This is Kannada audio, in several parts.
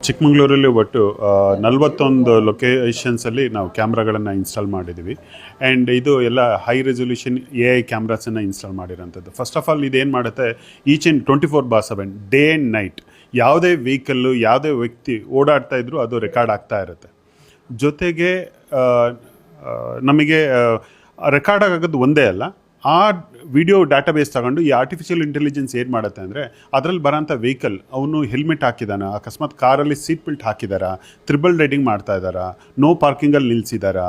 ಚಿಕ್ಕಮಗಳೂರಲ್ಲಿ ಒಟ್ಟು 41 ಲೊಕೇಶನ್ಸಲ್ಲಿ ನಾವು ಕ್ಯಾಮ್ರಾಗಳನ್ನು ಇನ್ಸ್ಟಾಲ್ ಮಾಡಿದ್ದೀವಿ. ಆ್ಯಂಡ್ ಇದು ಎಲ್ಲ ಹೈ ರೆಸೊಲ್ಯೂಷನ್ AI ಕ್ಯಾಮ್ರಾಸನ್ನು ಇನ್ಸ್ಟಾಲ್ ಮಾಡಿರೋಂಥದ್ದು. ಫಸ್ಟ್ ಆಫ್ ಆಲ್ ಇದೇನು ಮಾಡುತ್ತೆ, each and 24/7 day and night ಯಾವುದೇ ವೆಹಿಕಲ್ಲು ಯಾವುದೇ ವ್ಯಕ್ತಿ ಓಡಾಡ್ತಾ ಇದ್ರೂ ಅದು ರೆಕಾರ್ಡ್ ಆಗ್ತಾ ಇರುತ್ತೆ. ಜೊತೆಗೆ ನಮಗೆ ರೆಕಾರ್ಡ್ ಆಗೋದು ಒಂದೇ ಅಲ್ಲ, ಆ ವಿಡಿಯೋ ಡಾಟಾಬೇಸ್ ತಗೊಂಡು ಈ ಆರ್ಟಿಫಿಷಿಯಲ್ ಇಂಟೆಲಿಜೆನ್ಸ್ ಏನು ಮಾಡುತ್ತೆ ಅಂದರೆ, ಅದರಲ್ಲಿ ಬರೋಂಥ ವೆಹಿಕಲ್ ಅವನು ಹೆಲ್ಮೆಟ್ ಹಾಕಿದಾನ, ಅಕಸ್ಮಾತ್ ಕಾರಲ್ಲಿ ಸೀಟ್ ಬೆಲ್ಟ್ ಹಾಕಿದಾರಾ, ತ್ರಿಬಲ್ ರೈಡಿಂಗ್ ಮಾಡ್ತಾ ಇದ್ದಾರಾ, ನೋ ಪಾರ್ಕಿಂಗಲ್ಲಿ ನಿಲ್ಲಿಸಿದಾರಾ,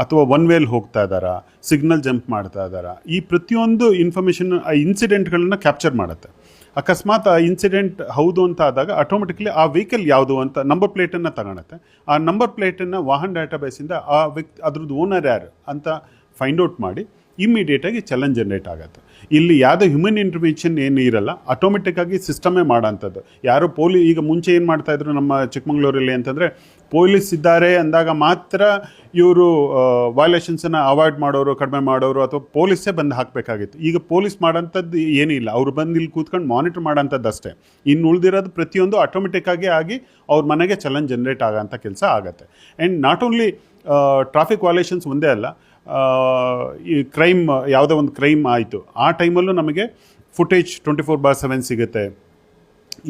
ಅಥವಾ ಒನ್ ವೇಲ್ ಹೋಗ್ತಾ ಇದ್ದಾರಾ, ಸಿಗ್ನಲ್ ಜಂಪ್ ಮಾಡ್ತಾ ಇದ್ದಾರಾ, ಈ ಪ್ರತಿಯೊಂದು ಇನ್ಫಾರ್ಮೇಷನ್ ಆ ಇನ್ಸಿಡೆಂಟ್ಗಳನ್ನ ಕ್ಯಾಪ್ಚರ್ ಮಾಡುತ್ತೆ. ಅಕಸ್ಮಾತ್ ಆ ಇನ್ಸಿಡೆಂಟ್ ಹೌದು ಅಂತ ಆದಾಗ ಆಟೋಮೆಟಿಕ್ಲಿ ಆ ವೆಹಿಕಲ್ ಯಾವುದು ಅಂತ ನಂಬರ್ ಪ್ಲೇಟನ್ನು ತಗೊಳುತ್ತೆ. ಆ ನಂಬರ್ ಪ್ಲೇಟನ್ನು ವಾಹನ ಡಾಟಾಬೇಸಿಂದ ಆ ವ್ಯಕ್ತಿ ಅದ್ರದ್ದು ಓನರ್ ಯಾರು ಅಂತ ಫೈಂಡ್ ಔಟ್ ಮಾಡಿ ಇಮ್ಮಿಡಿಯೇಟಾಗಿ ಚಲನ್ ಜನ್ರೇಟ್ ಆಗುತ್ತೆ. ಇಲ್ಲಿ ಯಾವುದೇ ಹ್ಯೂಮನ್ ಇಂಟರ್ವೆನ್ಷನ್ ಏನು ಇರಲ್ಲ, ಆಟೋಮೆಟಿಕ್ಕಾಗಿ ಸಿಸ್ಟಮೇ ಮಾಡೋಂಥದ್ದು. ಯಾರೋ ಈಗ ಮುಂಚೆ ಏನು ಮಾಡ್ತಾಯಿದ್ರು ನಮ್ಮ ಚಿಕ್ಕಮಗಳೂರಲ್ಲಿ ಅಂತಂದರೆ, ಪೊಲೀಸ್ ಇದ್ದಾರೆ ಅಂದಾಗ ಮಾತ್ರ ಇವರು ವೈಲೇಷನ್ಸನ್ನು ಅವಾಯ್ಡ್ ಮಾಡೋರು, ಕಡಿಮೆ ಮಾಡೋರು, ಅಥವಾ ಪೊಲೀಸೇ ಬಂದು ಹಾಕಬೇಕಾಗಿತ್ತು. ಈಗ ಪೊಲೀಸ್ ಮಾಡೋಂಥದ್ದು ಏನಿಲ್ಲ, ಅವ್ರು ಬಂದು ಇಲ್ಲಿ ಕೂತ್ಕೊಂಡು ಮಾನಿಟರ್ ಮಾಡೋಂಥದ್ದು ಅಷ್ಟೇ. ಇನ್ನು ಉಳಿದಿರೋದು ಪ್ರತಿಯೊಂದು ಆಟೋಮೆಟಿಕ್ಕಾಗಿ ಆಗಿ ಅವ್ರ ಮನೆಗೆ ಚಲನ್ ಜನ್ರೇಟ್ ಆಗೋಂಥ ಕೆಲಸ ಆಗುತ್ತೆ. And not only traffic violations ಒಂದೇ ಅಲ್ಲ, ಈ ಕ್ರೈಮ್ ಯಾವುದೋ ಒಂದು ಕ್ರೈಮ್ ಆಯಿತು ಆ ಟೈಮಲ್ಲೂ ನಮಗೆ ಫುಟೇಜ್ 24/7 ಸಿಗುತ್ತೆ.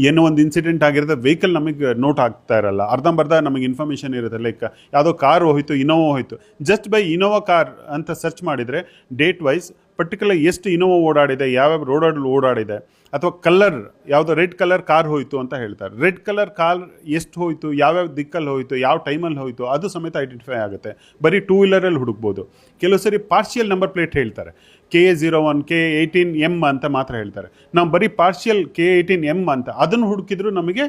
ಏನೋ ಒಂದು ಇನ್ಸಿಡೆಂಟ್ ಆಗಿರುತ್ತೆ, ವೆಹಿಕಲ್ ನಮಗೆ ನೋಟ್ ಆಗ್ತಾ ಇರಲ್ಲ, ಅರ್ಧಂಬರ್ಧ ನಮಗೆ ಇನ್ಫಾರ್ಮೇಷನ್ ಇರುತ್ತೆ. ಲೈಕ್ ಯಾವುದೋ ಕಾರ್ ಹೋಯಿತು, ಇನೋವಾ ಹೋಯಿತು, ಜಸ್ಟ್ ಬೈ ಇನೋವಾ ಕಾರ್ ಅಂತ ಸರ್ಚ್ ಮಾಡಿದರೆ ಡೇಟ್ ವೈಸ್ ಪರ್ಟಿಕ್ಯುಲರ್ ಎಷ್ಟು ಇನೋವಾ ಓಡಾಡಿದೆ, ಯಾವ್ಯಾವ ರೋಡಲ್ಲಿ ಓಡಾಡಿದೆ, ಅಥವಾ ಕಲರ್ ಯಾವುದೋ ರೆಡ್ ಕಲರ್ ಕಾರ್ ಹೋಯಿತು ಅಂತ ಹೇಳ್ತಾರೆ. ರೆಡ್ ಕಲರ್ ಕಾರ್ ಎಷ್ಟು ಹೋಯಿತು, ಯಾವ್ಯಾವ ದಿಕ್ಕಲ್ಲಿ ಹೋಯಿತು, ಯಾವ ಟೈಮಲ್ಲಿ ಹೋಯಿತು, ಅದು ಸಮೇತ ಐಡೆಂಟಿಫೈ ಆಗುತ್ತೆ. ಬರೀ 2 ವೀಲರಲ್ಲಿ ಹುಡುಕ್ಬೋದು. ಕೆಲವು ಸರಿ ಪಾರ್ಷಿಯಲ್ ನಂಬರ್ ಪ್ಲೇಟ್ ಹೇಳ್ತಾರೆ, KA01 KA18M ಅಂತ ಮಾತ್ರ ಹೇಳ್ತಾರೆ. ನಾವು ಬರೀ ಪಾರ್ಷಿಯಲ್ KA18M ಅಂತ ಅದನ್ನು ಹುಡುಕಿದ್ರು ನಮಗೆ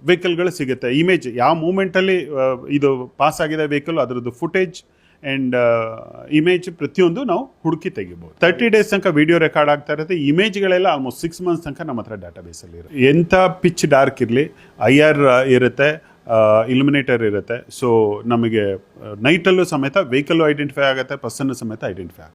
ವೆಹಿಕಲ್ಗಳು ಸಿಗುತ್ತೆ. ಇಮೇಜ್ ಯಾವ ಮೂಮೆಂಟಲ್ಲಿ ಇದು ಪಾಸ್ ಆಗಿದೆ ವೆಹಿಕಲ್, ಅದರದ್ದು ಫುಟೇಜ್ ಆ್ಯಂಡ್ ಇಮೇಜ್ ಪ್ರತಿಯೊಂದು ನಾವು ಹುಡುಕಿ ತೆಗಿಬೋದು. 30 ಡೇಸ್ ತನಕ ವಿಡಿಯೋ ರೆಕಾರ್ಡ್ ಆಗ್ತಾ ಇರುತ್ತೆ. ಇಮೇಜ್ಗಳೆಲ್ಲ ಆಲ್ಮೋಸ್ಟ್ 6 ಮಂತ್ಸ್ ತನಕ ನಮ್ಮ ಹತ್ರ ಡಾಟಾಬೇಸಲ್ಲಿ ಇರುತ್ತೆ. ಎಂಥ ಪಿಚ್ ಡಾರ್ಕ್ ಇರಲಿ, IR ಇರುತ್ತೆ, ಇಲ್ಯುಮಿನೇಟರ್ ಇರುತ್ತೆ. ಸೊ ನಮಗೆ ನೈಟಲ್ಲೂ ಸಮೇತ ವೆಹಿಕಲ್ಲು ಐಡೆಂಟಿಫೈ ಆಗುತ್ತೆ, ಪರ್ಸನ್ನು ಸಮೇತ ಐಡೆಂಟಿಫೈ ಆಗುತ್ತೆ.